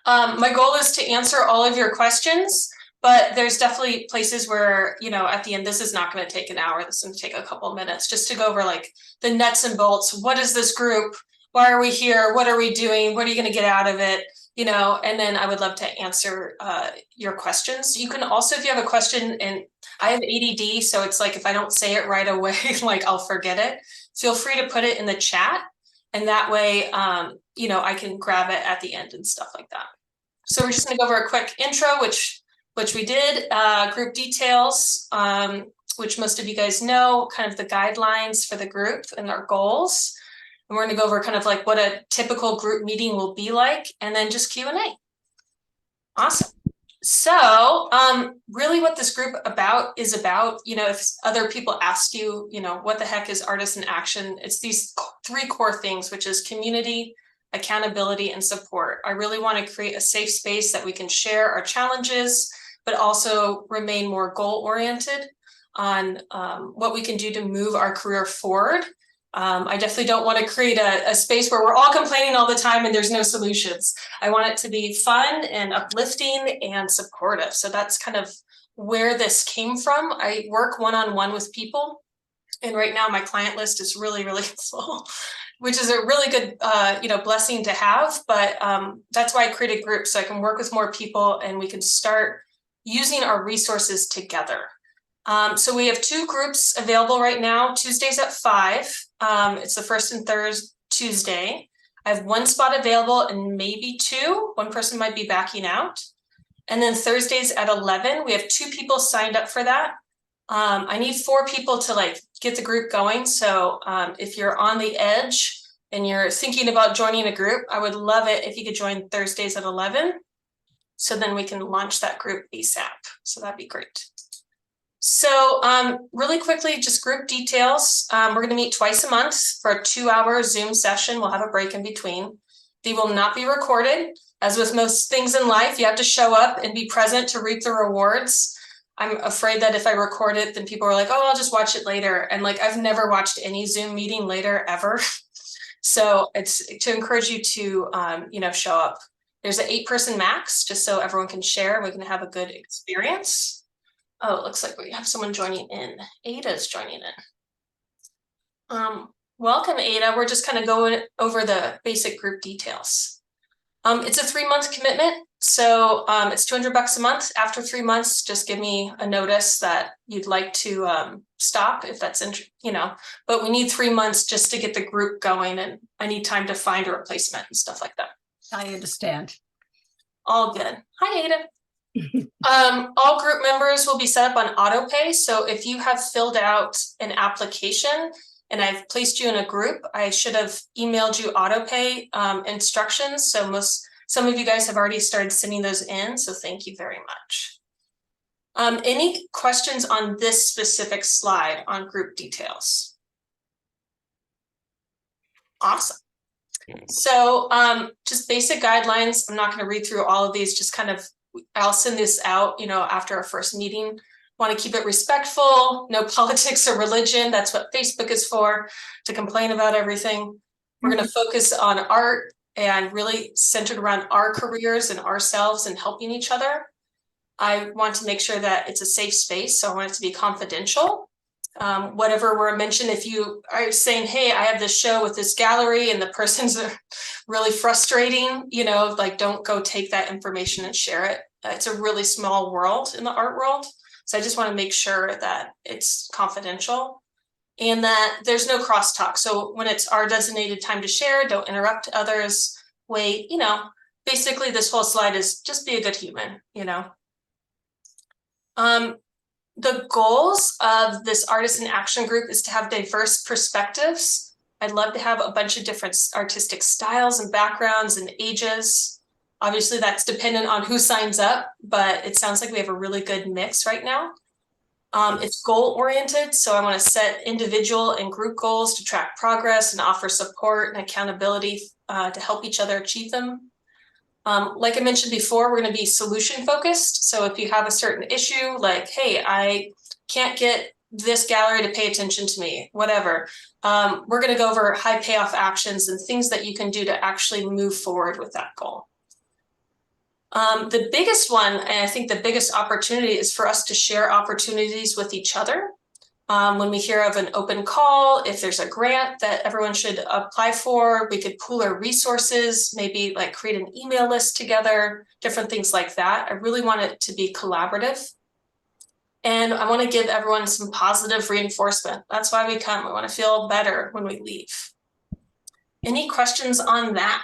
My goal is to answer all of your questions, but there's definitely places where, at the end, this is not going to take an hour. This is going to take a couple of minutes just to go over like the nuts and bolts. What is this group? Why are we here? What are we doing? What are you going to get out of it? And then I would love to answer your questions. You can also, if you have a question, and I have ADD, so it's like if I don't say it right away, like I'll forget it. Feel free to put it in the chat, and that way, I can grab it at the end and stuff like that. So we're just going to go over a quick intro, which we did, group details, which most of you guys know, kind of the guidelines for the group and our goals. And we're going to go over kind of like what a typical group meeting will be like, and then just Q&A. Awesome. So really what this group is about, if other people ask you, what the heck is Artists in Action? It's these three core things, which is community, accountability, and support. I really want to create a safe space that we can share our challenges, but also remain more goal-oriented on what we can do to move our career forward. I definitely don't want to create a space where we're all complaining all the time and there's no solutions. I want it to be fun and uplifting and supportive. So that's kind of where this came from. I work one-on-one with people, and right now my client list is really, really full, which is a really good, blessing to have. But that's why I created groups, so I can work with more people and we can start using our resources together. So we have two groups available right now, Tuesdays at 5. It's the first and third Tuesday. I have one spot available and maybe two. One person might be backing out. And then Thursdays at 11, we have 2 people signed up for that. I need 4 people to get the group going. So if you're on the edge and you're thinking about joining a group, I would love it if you could join Thursdays at 11. So then we can launch that group ASAP. So that'd be great. So really quickly, just group details. We're going to meet twice a month for a 2-hour Zoom session. We'll have a break in between. They will not be recorded. As with most things in life, you have to show up and be present to reap the rewards. I'm afraid that if I record it, then people are like, oh, I'll just watch it later. And I've never watched any Zoom meeting later ever. So it's to encourage you to, show up. There's an 8-person max, just so everyone can share and we can have a good experience. Oh, it looks like we have someone joining in. Ada's joining in. Welcome, Ada. We're just kind of going over the basic group details. It's a 3-month commitment, so it's $200 a month. After 3 months, just give me a notice that you'd like to stop if that's but we need 3 months just to get the group going, and I need time to find a replacement and stuff like that. I understand. All good. Hi, Ada. All group members will be set up on auto pay. So if you have filled out an application and I've placed you in a group, I should have emailed you auto pay instructions. So some of you guys have already started sending those in. So thank you very much. Any questions on this specific slide on group details? Awesome. So just basic guidelines. I'm not going to read through all of these, just kind of I'll send this out, after our first meeting. Want to keep it respectful, no politics or religion. That's what Facebook is for, to complain about everything. We're going to focus on art and really centered around our careers and ourselves and helping each other. I want to make sure that it's a safe space, so I want it to be confidential. Whatever we're mentioned, if you are saying, hey, I have this show with this gallery and the person's really frustrating, don't go take that information and share it. It's a really small world in the art world. So I just want to make sure that it's confidential and that there's no crosstalk. So when it's our designated time to share, don't interrupt others. Wait, basically this whole slide is just be a good human, The goals of this Artists in Action group is to have diverse perspectives. I'd love to have a bunch of different artistic styles and backgrounds and ages. Obviously, that's dependent on who signs up, but it sounds like we have a really good mix right now. It's goal-oriented, so I want to set individual and group goals to track progress and offer support and accountability to help each other achieve them. Like I mentioned before, we're going to be solution focused. So if you have a certain issue, like, hey, I can't get this gallery to pay attention to me, whatever, we're going to go over high payoff actions and things that you can do to actually move forward with that goal. The biggest one, and I think the biggest opportunity, is for us to share opportunities with each other. When we hear of an open call, if there's a grant that everyone should apply for, we could pool our resources, maybe like create an email list together, different things like that. I really want it to be collaborative. And I want to give everyone some positive reinforcement. That's why we come. We want to feel better when we leave. Any questions on that?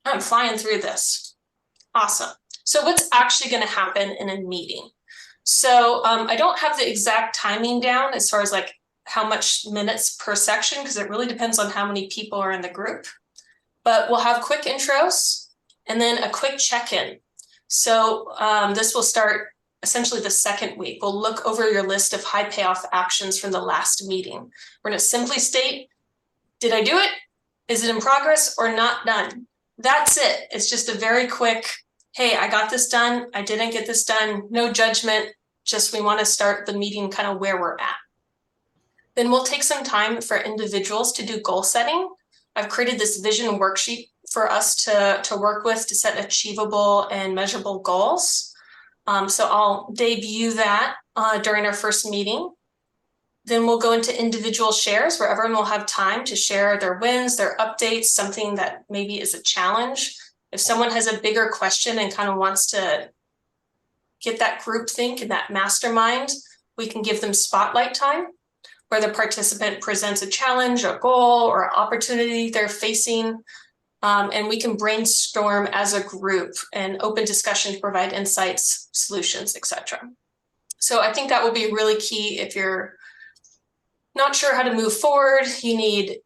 I'm flying through this. Awesome. So what's actually going to happen in a meeting? So I don't have the exact timing down as far as like how much minutes per section, because it really depends on how many people are in the group. But we'll have quick intros and then a quick check-in. So this will start essentially the second week. We'll look over your list of high payoff actions from the last meeting. We're going to simply state, did I do it? Is it in progress or not done? That's it. It's just a very quick, hey, I got this done. I didn't get this done. No judgment. Just we want to start the meeting kind of where we're at. Then we'll take some time for individuals to do goal setting. I've created this vision worksheet for us to work with to set achievable and measurable goals. So I'll debut that during our first meeting. Then we'll go into individual shares where everyone will have time to share their wins, their updates, something that maybe is a challenge. If someone has a bigger question and kind of wants to get that group think and that mastermind, we can give them spotlight time where the participant presents a challenge, a goal, or an opportunity they're facing. And we can brainstorm as a group and open discussion to provide insights, solutions, etc. So I think that will be really key if you're not sure how to move forward, you need,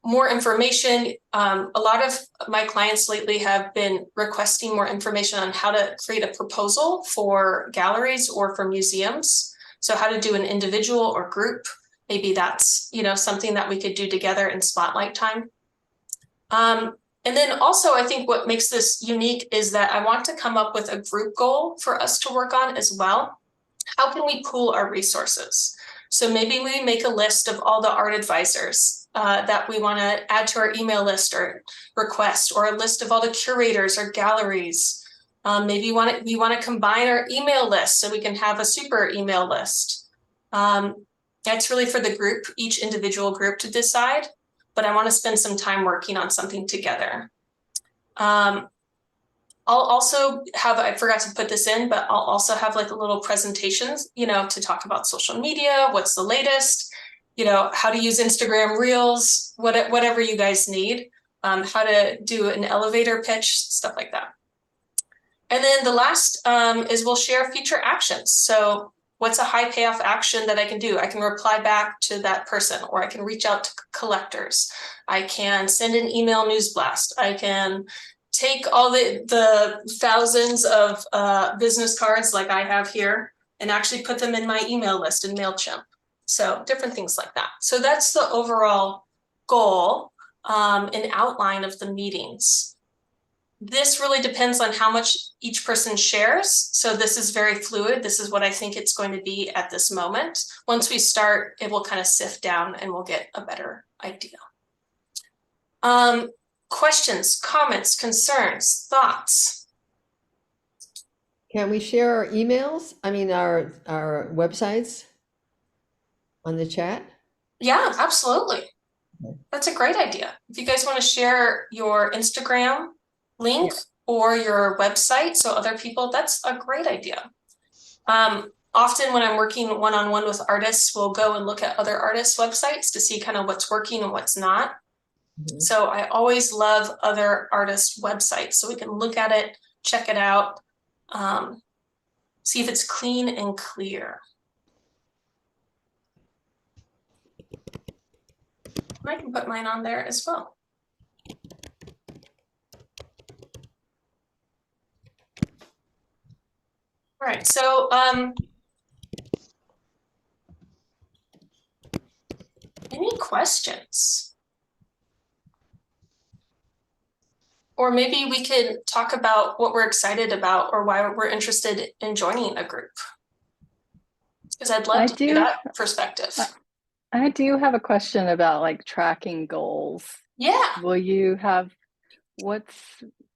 more information. A lot of my clients lately have been requesting more information on how to create a proposal for galleries or for museums. So how to do an individual or group. Maybe that's, something that we could do together in spotlight time. And then also, I think what makes this unique is that I want to come up with a group goal for us to work on as well. How can we pool our resources? So maybe we make a list of all the art advisors that we want to add to our email list or request, or a list of all the curators or galleries. Maybe we want to combine our email list so we can have a super email list. That's really for the group, each individual group to decide, but I want to spend some time working on something together. I'll also have, I forgot to put this in, but I'll also have like a little presentations, to talk about social media, what's the latest, how to use Instagram Reels, whatever you guys need, how to do an elevator pitch, stuff like that. And then the last is we'll share future actions. So what's a high payoff action that I can do? I can reply back to that person, or I can reach out to collectors. I can send an email news blast. I can take all the thousands of business cards like I have here and actually put them in my email list in MailChimp. So different things like that. So that's the overall goal and outline of the meetings. This really depends on how much each person shares. So this is very fluid. This is what I think it's going to be at this moment. Once we start, it will kind of sift down and we'll get a better idea. Questions, comments, concerns, thoughts? Can we share our emails? I mean, our websites on the chat? Yeah, absolutely. That's a great idea. If you guys want to share your Instagram link or your website so other people, that's a great idea. Often when I'm working one-on-one with artists, we'll go and look at other artists' websites to see kind of what's working and what's not. So I always love other artists' websites so we can look at it, check it out, see if it's clean and clear. I can put mine on there as well. All right, so any questions? Or maybe we could talk about what we're excited about or why we're interested in joining a group. Because I'd love to hear that perspective. I do have a question about like tracking goals. Yeah. Will you have,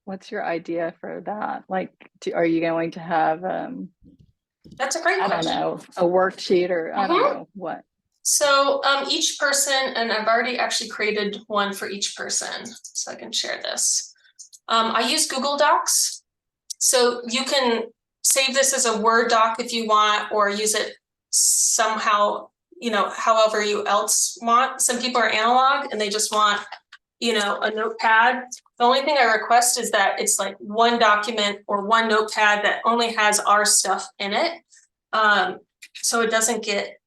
what's your idea for that? Like, are you going to have, That's a great I don't question. know, a worksheet or I don't know what? So each person, and I've already actually created one for each person, so I can share this. I use Google Docs. So you can save this as a Word doc if you want, or use it somehow, however you else want. Some people are analog and they just want, a notepad. The only thing I request is that it's like one document or one notepad that only has our stuff in it. So it doesn't get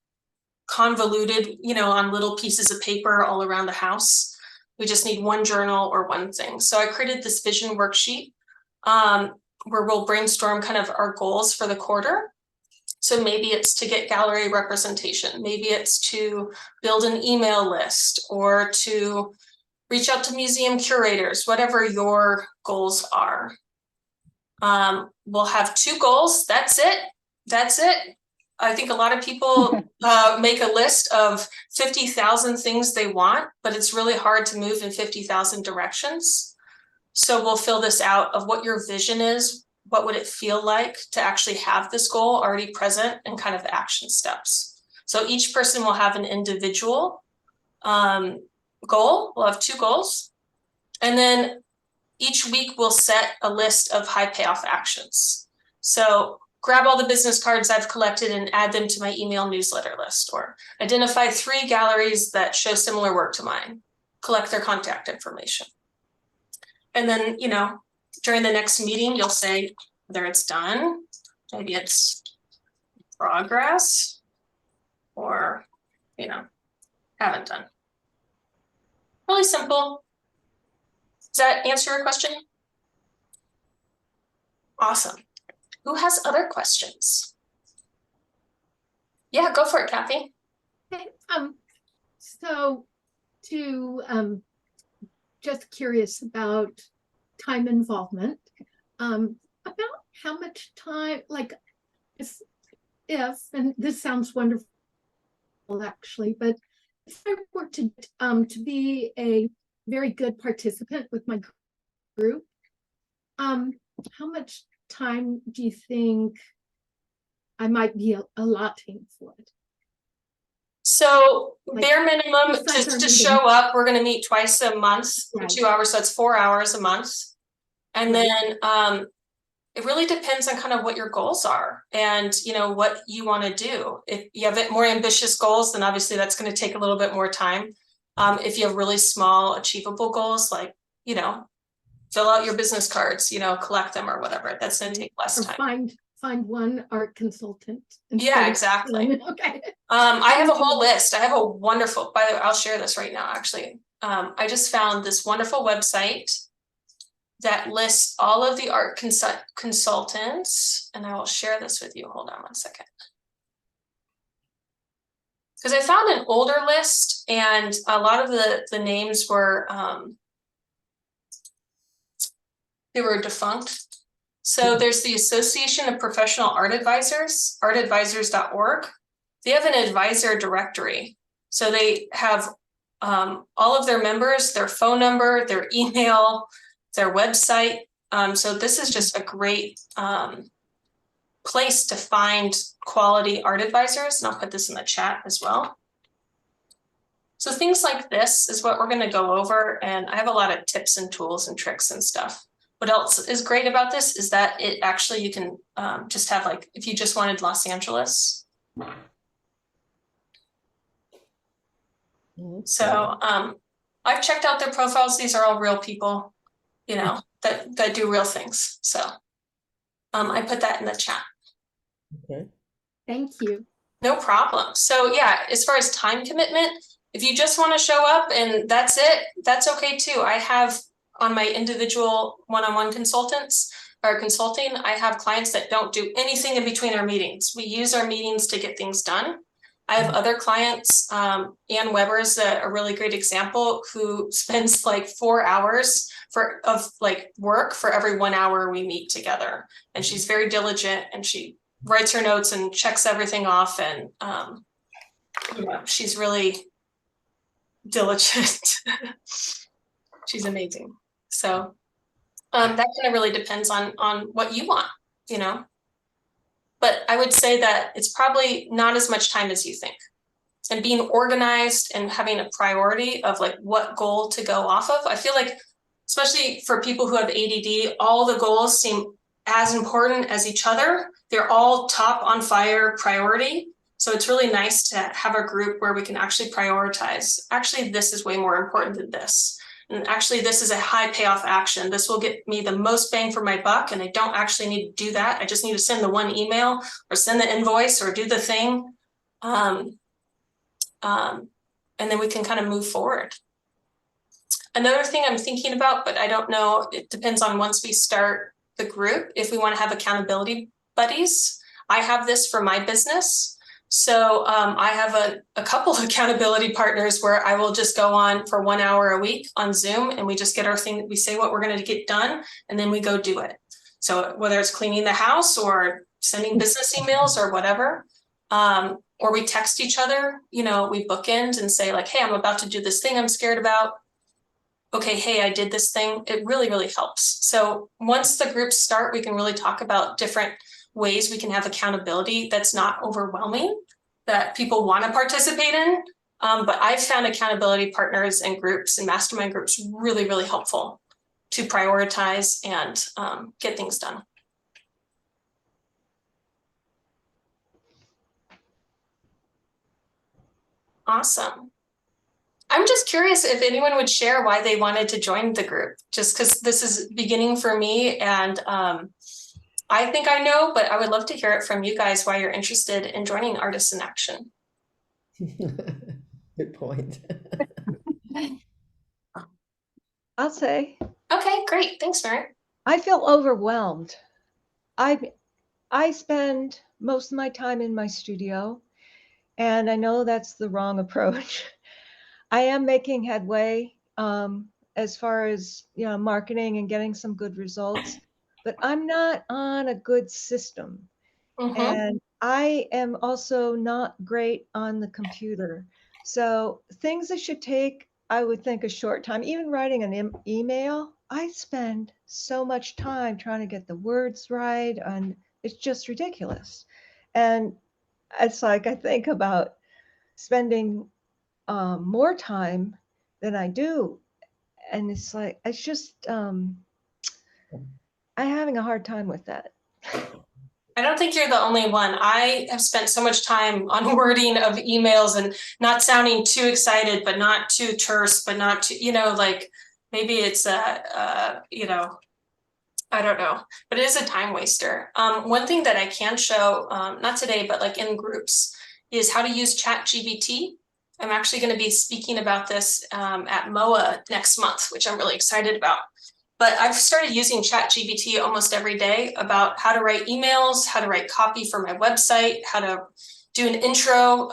convoluted, on little pieces of paper all around the house. We just need one journal or one thing. So I created this vision worksheet where we'll brainstorm kind of our goals for the quarter. So maybe it's to get gallery representation. Maybe it's to build an email list or to reach out to museum curators, whatever your goals are. We'll have 2 goals. That's it. I think a lot of people make a list of 50,000 things they want, but it's really hard to move in 50,000 directions. So we'll fill this out of what your vision is. What would it feel like to actually have this goal already present and kind of the action steps? So each person will have an individual goal. We'll have 2 goals. And then each week we'll set a list of high payoff actions. So grab all the business cards I've collected and add them to my email newsletter list, or identify 3 galleries that show similar work to mine, collect their contact information. And then, during the next meeting, you'll say whether it's done, maybe it's progress, or, haven't done. Really simple. Does that answer your question? Awesome. Who has other questions? Yeah, go for it, Kathy. Okay, so to just curious about time involvement, about how much time, like if and this sounds wonderful actually, but if I were to be a very good participant with my group, how much time do you think I might be allotting for it? So Like, bare minimum besides our to meeting. show up, we're going to meet twice a month for Right. 2 hours. So it's 4 hours a month. And Right. then it really depends on kind of what your goals are and, what you want to do. If you have more ambitious goals, then obviously that's going to take a little bit more time. If you have really small achievable goals, like, fill out your business cards, collect them or whatever, that's going to take less Or time. find one art consultant. Yeah, exactly. Okay. I have a whole list. I have a wonderful, by the way, I'll share this right now, actually. I just found this wonderful website that lists all of the art consultants, and I will share this with you. Hold on one second. Because I found an older list, and a lot of the names were, they were defunct. So there's the Association of Professional Art Advisors, artadvisors.org. They have an advisor directory. So they have all of their members, their phone number, their email, their website. So this is just a great place to find quality art advisors. And I'll put this in the chat as well. So things like this is what we're going to go over. And I have a lot of tips and tools and tricks and stuff. What else is great about this is that it actually, you can just have, like, if you just wanted Los Angeles. So I've checked out their profiles. These are all real people, that do real things. So I put that in the chat. Okay. Thank you. No problem. So yeah, as far as time commitment, if you just want to show up and that's it, that's okay too. I have on my individual one-on-one consulting, I have clients that don't do anything in between our meetings. We use our meetings to get things done. I have other clients, Ann Weber is a really great example, who spends like 4 hours of work for every 1 hour we meet together. And she's very diligent and she writes her notes and checks everything off. And she's really diligent. She's amazing. So That kind of really depends on what you want, you know. But I would say that it's probably not as much time as you think. And being organized and having a priority of like what goal to go off of. I feel like, especially for people who have ADD, all the goals seem as important as each other. They're all top on fire priority. So it's really nice to have a group where we can actually prioritize. Actually, this is way more important than this. And actually, this is a high payoff action. This will get me the most bang for my buck. And I don't actually need to do that. I just need to send the one email or send the invoice or do the thing. And then we can kind of move forward. Another thing I'm thinking about, but I don't know, it depends on once we start the group, if we want to have accountability buddies. I have this for my business. So I have a couple of accountability partners where I will just go on for 1 hour a week on Zoom and we just get our thing, we say what we're going to get done and then we go do it. So whether it's cleaning the house or sending business emails or whatever, or we text each other, you know, we bookend and say like, hey, I'm about to do this thing I'm scared about. Okay, hey, I did this thing. It really, really helps. So once the groups start, we can really talk about different ways we can have accountability that's not overwhelming, that people want to participate in. But I've found accountability partners and groups and mastermind groups really, really helpful to prioritize and get things done. Awesome. I'm just curious if anyone would share why they wanted to join the group, just because this is beginning for me. And I think I know, but I would love to hear it from you guys why you're interested in joining Artists in Action. Good point. I'll say, Okay, great. Thanks, Mary. I feel overwhelmed. I spend most of my time in my studio, and I know that's the wrong approach. I am making headway as far as marketing and getting some good results, but I'm not on a good system. Mm-hmm. And I am also not great on the computer. So things that should take, I would think, a short time, even writing an email, I spend so much time trying to get the words right, and it's just ridiculous. And it's like I think about spending more time than I do. And it's like, it's just, I'm having a hard time with that. I don't think you're the only one. I have spent so much time on wording of emails and not sounding too excited, but not too terse, but not too, you know, like maybe it's you know, I don't know, but it is a time waster. One thing that I can show, not today, but like in groups, is how to use ChatGPT. I'm actually going to be speaking about this at MOA next month, which I'm really excited about. But I've started using ChatGPT almost every day about how to write emails, how to write copy for my website, how to do an intro.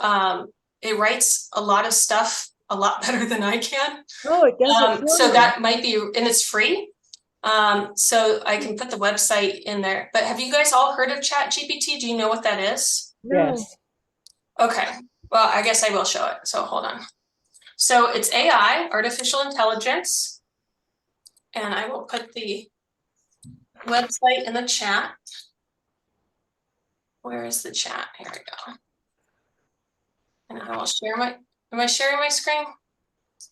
It writes a lot of stuff a lot better than I can. Oh, it does it for so you. that might be, and it's free. So I can put the website in there. But have you guys all heard of ChatGPT? Do you know what that is? No. Yes. Okay, well, I guess I will show it. So hold on. So it's AI, artificial intelligence. And I will put the website in the chat. Where is the chat? Here we go. And I will share my, am I sharing my screen?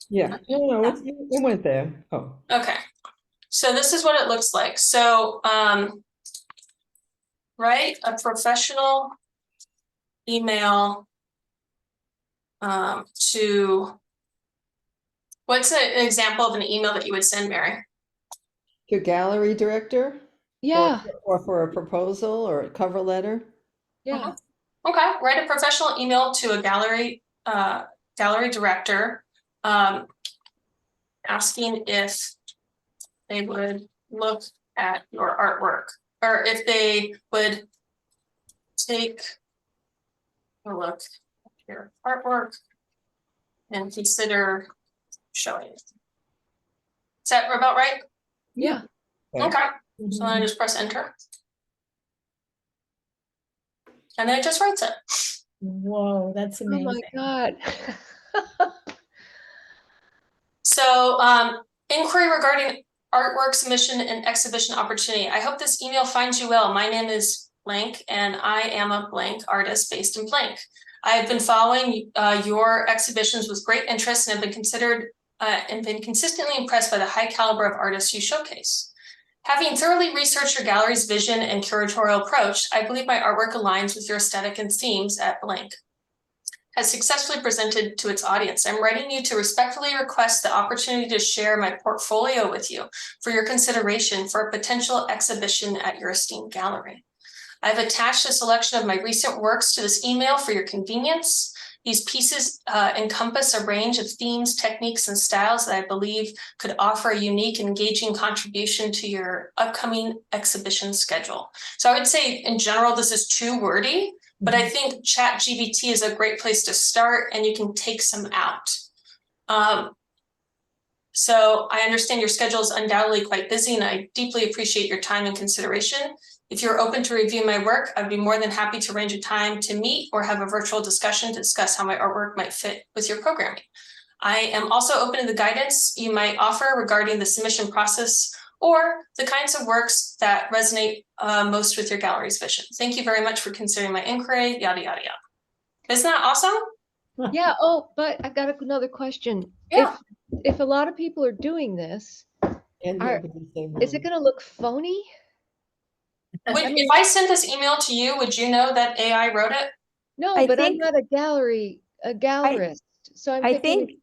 Yeah. No, it went there. Oh. Okay. So this is what it looks like. So write a professional email to, what's an example of an email that you would send, Mary? Your gallery director? Yeah. Or for a proposal or a cover letter? Yeah. Okay, write a professional email to a gallery director, asking if they would look at your artwork, or if they would take a look at your artwork and consider showing it. Is that about right? Yeah. Okay, so then I just press enter. And then it just writes it. Whoa, that's Oh amazing. my God. So inquiry regarding artwork submission and exhibition opportunity. I hope this email finds you well. My name is blank and I am a blank artist based in blank. I have been following your exhibitions with great interest and have been consistently impressed by the high caliber of artists you showcase. Having thoroughly researched your gallery's vision and curatorial approach, I believe my artwork aligns with your aesthetic and themes at blank. Has successfully presented to its audience. I'm writing you to respectfully request the opportunity to share my portfolio with you for your consideration for a potential exhibition at your esteemed gallery. I've attached a selection of my recent works to this email for your convenience. These pieces encompass a range of themes, techniques, and styles that I believe could offer a unique, engaging contribution to your upcoming exhibition schedule. So I would say in general, this is too wordy, but I think ChatGPT is a great place to start and you can take some out. So I understand your schedule is undoubtedly quite busy and I deeply appreciate your time and consideration. If you're open to review my work, I'd be more than happy to arrange a time to meet or have a virtual discussion to discuss how my artwork might fit with your programming. I am also open to the guidance you might offer regarding the submission process or the kinds of works that resonate most with your gallery's vision. Thank you very much for considering my inquiry, yada, yada, yada. Isn't that awesome? Yeah. Oh, but I've got another question. Yeah. If a lot of people are doing this, And is it going to look phony? If I sent this email to you, would you know that AI wrote it? No, I but I'm think- not a gallerist. So I'm I thinking, think,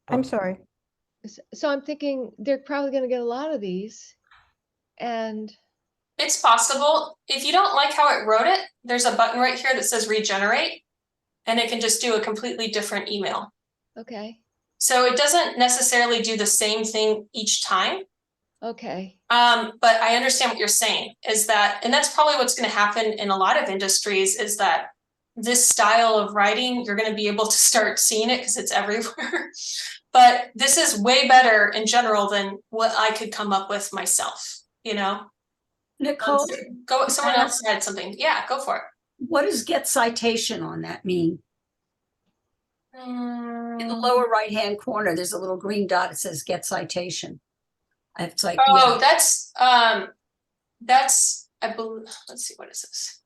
I'm sorry. so I'm thinking they're probably going to get a lot of these. And It's possible. If you don't like how it wrote it, there's a button right here that says regenerate, and it can just do a completely different email. okay, So it doesn't necessarily do the same thing each time. okay. But I understand what you're saying is that, and that's probably what's going to happen in a lot of industries is that this style of writing, you're going to be able to start seeing it because it's everywhere. But this is way better in general than what I could come up with myself, you know? Nicole, Go, someone else had something. Yeah, go for it. what does get citation on that mean? In the lower right-hand corner, there's a little green dot. It says get citation. It's like, Oh, yeah. that's, I believe, let's see, what is this?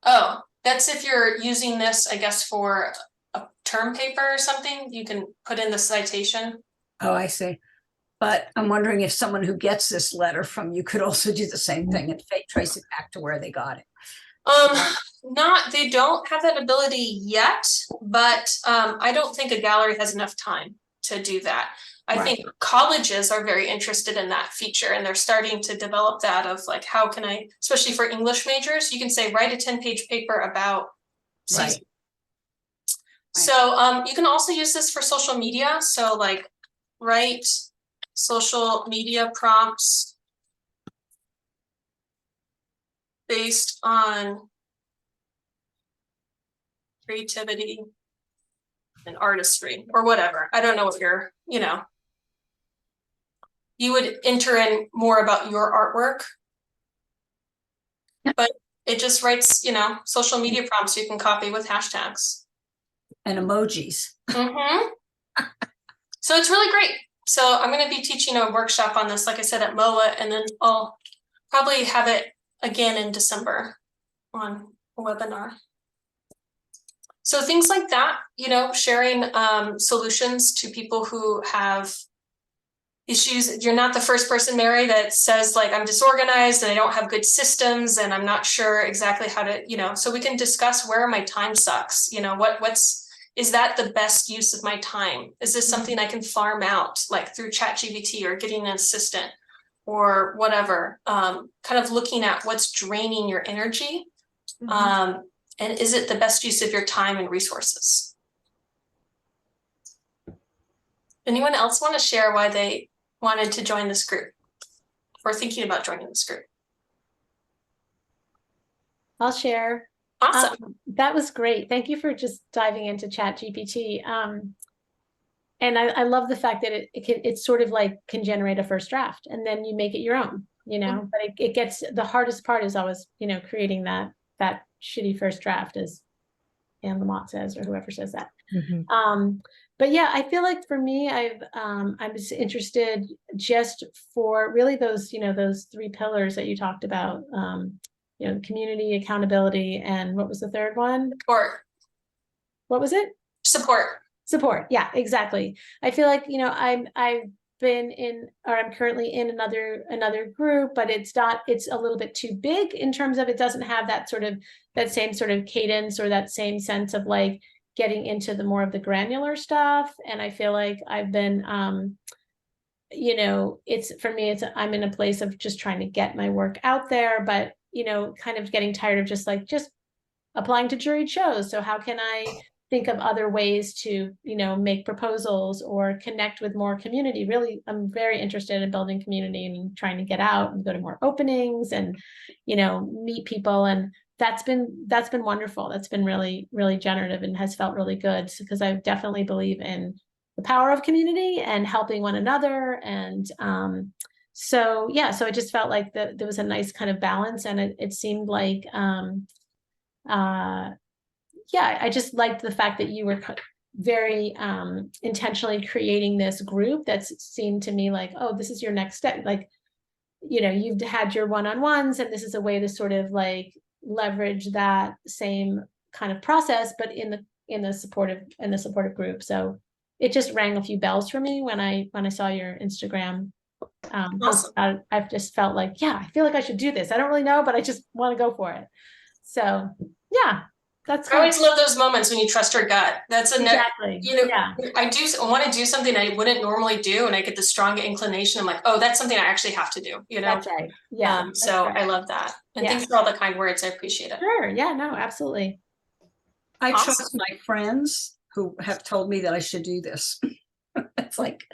Oh, that's if you're using this, I guess, for a term paper or something, you can put in the citation. Oh, I see. But I'm wondering if someone who gets this letter from you could also do the same thing and trace it back to where they got it. They don't have that ability yet, but I don't think a gallery has enough time to do that. I Right. think colleges are very interested in that feature and they're starting to develop that of like, how can I, especially for English majors, you can say, write a 10-page paper about Right. season. So you can also use this for social media. So like write social media prompts based on creativity and artistry or whatever. I don't know what you're, you would enter in more about your artwork. But it just writes, social media prompts you can copy with hashtags. And emojis. So it's really great. So I'm going to be teaching a workshop on this, like I said, at MOA, and then I'll probably have it again in December on a webinar. So things like that, sharing solutions to people who have issues. You're not the first person, Mary, that says like, I'm disorganized and I don't have good systems and I'm not sure exactly how to, so we can discuss where my time sucks. Is that the best use of my time? Is this something I can farm out like through ChatGPT or getting an assistant or whatever? Kind of looking at what's draining your energy. And is it the best use of your time and resources? Anyone else want to share why they wanted to join this group or thinking about joining this group? I'll share. Awesome. That was great. Thank you for just diving into ChatGPT. And I love the fact that it sort of like can generate a first draft and then you make it your own, but it gets, the hardest part is always, creating that shitty first draft, as Anne Lamott says, or whoever says that. Mhm. But yeah, I feel like for me, I'm just interested just for really those, those three pillars that you talked about, community, accountability, and what was the third one? Or What was it? support. Support. Yeah, exactly. I feel like, I've been in, or I'm currently in another group, but it's a little bit too big in terms of it doesn't have that same sort of cadence or that same sense of like getting into the more of the granular stuff. And I feel like I've been, it's for me, I'm in a place of just trying to get my work out there, but, kind of getting tired of just applying to juried shows. So how can I think of other ways to, make proposals or connect with more community? Really, I'm very interested in building community and trying to get out and go to more openings and, meet people. And that's been wonderful. That's been really, really generative and has felt really good because I definitely believe in the power of community and helping one another. And so it just felt like there was a nice kind of balance, and it seemed like I just liked the fact that you were very intentionally creating this group that seemed to me like, oh, this is your next step. Like, you've had your one-on-ones, and this is a way to sort of like leverage that same kind of process, but in the supportive group. So it just rang a few bells for me when I saw your Instagram post. Awesome. I've just felt like, yeah, I feel like I should do this. I don't really know, but I just want to go for it. So yeah, that's I always love those moments when you trust your gut. That's exactly. I do want to do something I wouldn't normally do, and I get the strong inclination. I'm like, oh, that's something I actually have to do. That's right. Yeah. So right. I love that, and Yeah. thanks for all the kind words. I appreciate it. Sure. Yeah. No. Absolutely. I Awesome. trust my friends who have told me that I should do this. It's like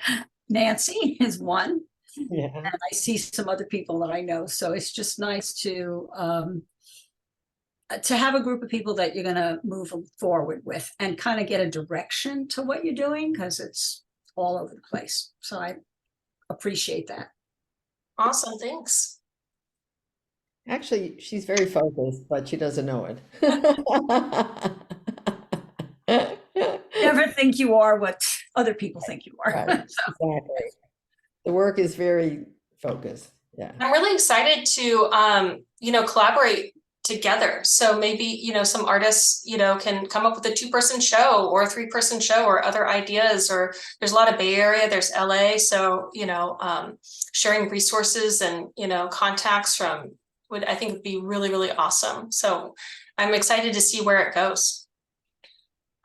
Nancy is one, Yeah. and I see some other people that I know. So it's just nice to have a group of people that you're going to move forward with and kind of get a direction to what you're doing, because it's all over the place. So I appreciate that. Awesome. Thanks. Actually, she's very focused, but she doesn't know it. Never think you are what other people think you are. Right, So, exactly. The work is very focused. Yeah. I'm really excited to collaborate together. So maybe, some artists, can come up with a 2-person show or a 3-person show or other ideas, or there's a lot of Bay Area, there's LA. So, sharing resources and, contacts I think would be really, really awesome. So I'm excited to see where it goes.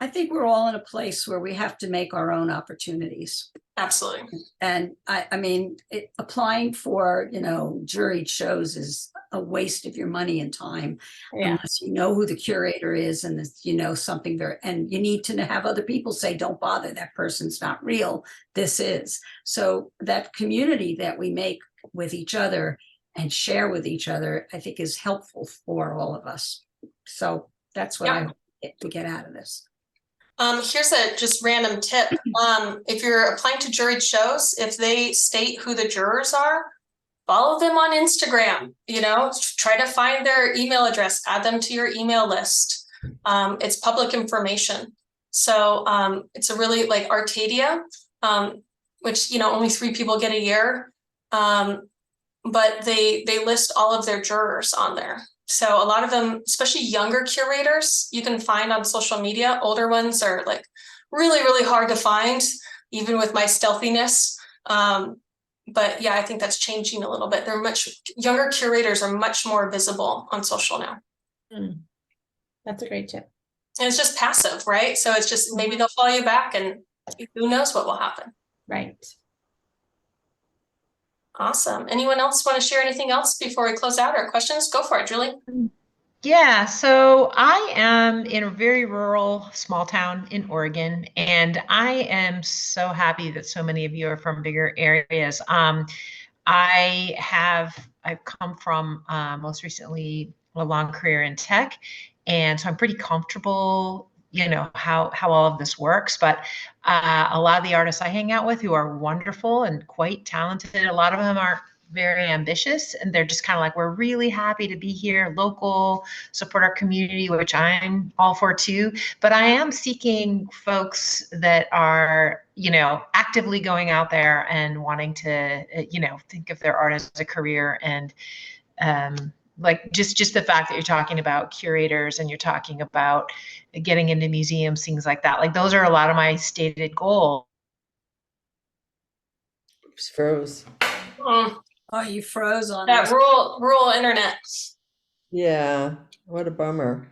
I think we're all in a place where we have to make our own opportunities. Absolutely. And I mean, applying for, juried shows is a waste of your money and time, unless you know who the curator is and something and you need to have other people say, don't bother, that person's not real, this is. So that community that we make with each other and share with each other, I think is helpful for all of us. So that's what I hope we get out of this. Here's a just random tip. If you're applying to juried shows, if they state who the jurors are, follow them on Instagram, try to find their email address, add them to your email list. It's public information. So it's a really like Arcadia, which, only 3 people get a year. But they list all of their jurors on there. So a lot of them, especially younger curators, you can find on social media. Older ones are like really, really hard to find, even with my stealthiness. But yeah, I think that's changing a little bit. Younger curators are much more visible on social now. That's a great tip. And it's just passive, right? So it's just maybe they'll follow you back, and who knows what will happen. Right. Awesome. Anyone else want to share anything else before we close out, or questions? Go for it, Julie. Yeah, so I am in a very rural small town in Oregon, and I am so happy that so many of you are from bigger areas. I've come from most recently a long career in tech, and so I'm pretty comfortable, how all of this works. But a lot of the artists I hang out with who are wonderful and quite talented, a lot of them are very ambitious, and they're just kind of like, we're really happy to be here, local, support our community, which I'm all for too. But I am seeking folks that are, actively going out there and wanting to, think of their art as a career. And like just the fact that you're talking about curators and you're talking about getting into museums, things like that. Like those are a lot of my stated goals. Oops, froze. Mm, Oh, you froze on that us. rural internet. Yeah, what a bummer.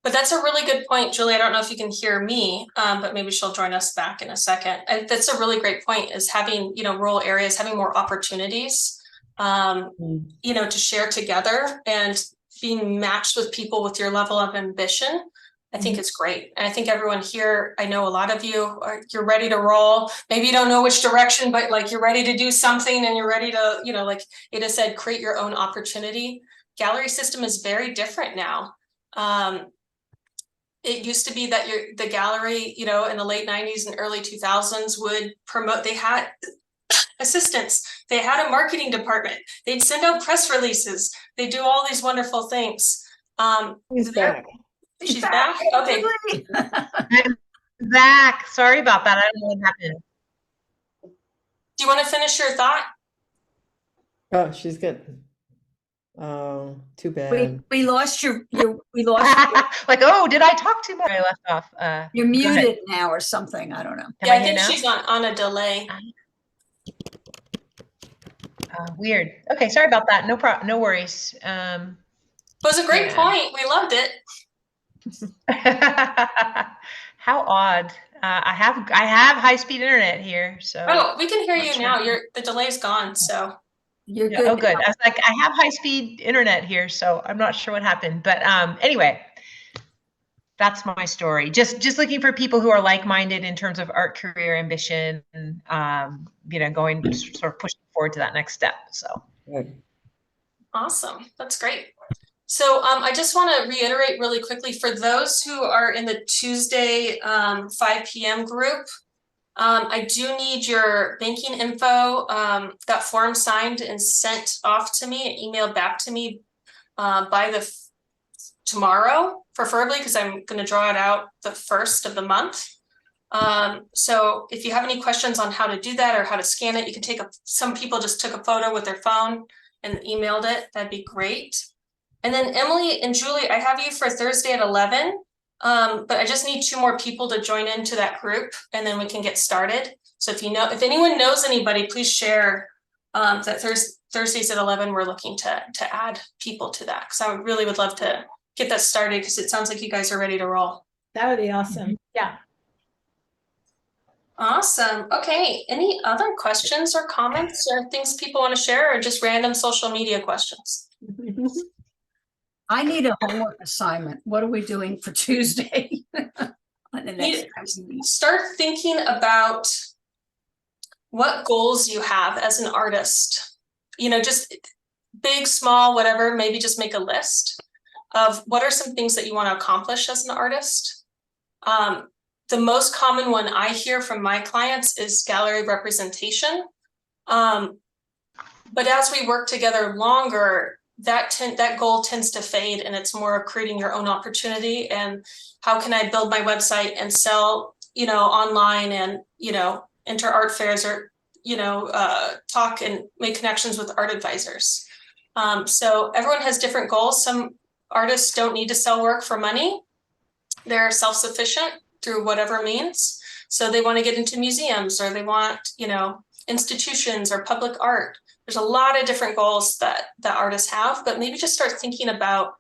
But that's a really good point, Julie. I don't know if you can hear me, but maybe she'll join us back in a second. That's a really great point, is having, rural areas, having more opportunities, to share together and being matched with people with your level of ambition. I think it's great. And I think everyone here, I know a lot of you you're ready to roll. Maybe you don't know which direction, but like you're ready to do something and you're ready to, like Ada said, create your own opportunity. Gallery system is very different now. It used to be that the gallery, in the late 90s and early 2000s would promote, they had assistants, they had a marketing department, they'd send out press releases, they do all these wonderful things. He's back. She's back? Okay. I'm back. Sorry about that. I don't know what happened. Do you want to finish your thought? Oh, she's good. Oh, too bad. We lost we lost Like, oh, did I talk too much? I left off. you're muted now or something. I don't know. Yeah, I think she's on a delay. Weird. Okay, sorry about that. No worries. It was a great point. We loved it. How odd. I have high-speed internet here, so. Oh, we can hear you sure. now. The delay's gone, so. You're Yeah, good. oh, good. I was like, I have high-speed internet here, so I'm not sure what happened. But anyway, that's my story. Just looking for people who are like-minded in terms of art career ambition, going sort of pushing forward to that next step. So. Good. Awesome. That's great. So I just want to reiterate really quickly for those who are in the Tuesday 5 p.m. group, I do need your banking info, that form signed and sent off to me and emailed back to me by tomorrow, preferably, because I'm going to draw it out the 1st of the month. So if you have any questions on how to do that or how to scan it, you can some people just took a photo with their phone and emailed it. That'd be great. And then Emily and Julie, I have you for Thursday at 11. But I just need 2 more people to join into that group, and then we can get started. So if anyone knows anybody, please share that Thursdays at 11. We're looking to add people to that, because I really would love to get that started, because it sounds like you guys are ready to roll. That would be awesome. Yeah. Awesome. Okay. Any other questions or comments or things people want to share, or just random social media questions? I need a homework assignment. What are we doing for Tuesday? On the next Start thinking about what goals you have as an artist. Just big, small, whatever. Maybe just make a list of what are some things that you want to accomplish as an artist. The most common one I hear from my clients is gallery representation. But as we work together longer, that goal tends to fade, and it's more creating your own opportunity and how can I build my website and sell, online and, enter art fairs or, talk and make connections with art advisors. So everyone has different goals. Some artists don't need to sell work for money. They're self-sufficient through whatever means. So they want to get into museums, or they want, institutions or public art. There's a lot of different goals that artists have, but maybe just start thinking about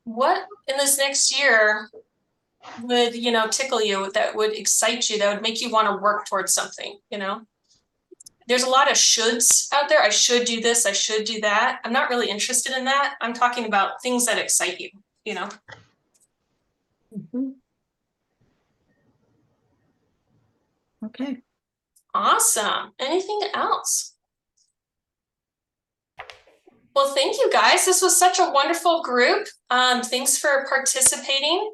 what in this next year would, tickle you, that would excite you, that would make you want to work towards something, There's a lot of shoulds out there. I should do this, I should do that. I'm not really interested in that. I'm talking about things that excite you, Okay. Awesome. Anything else? Well, thank you guys. This was such a wonderful group. Thanks for participating.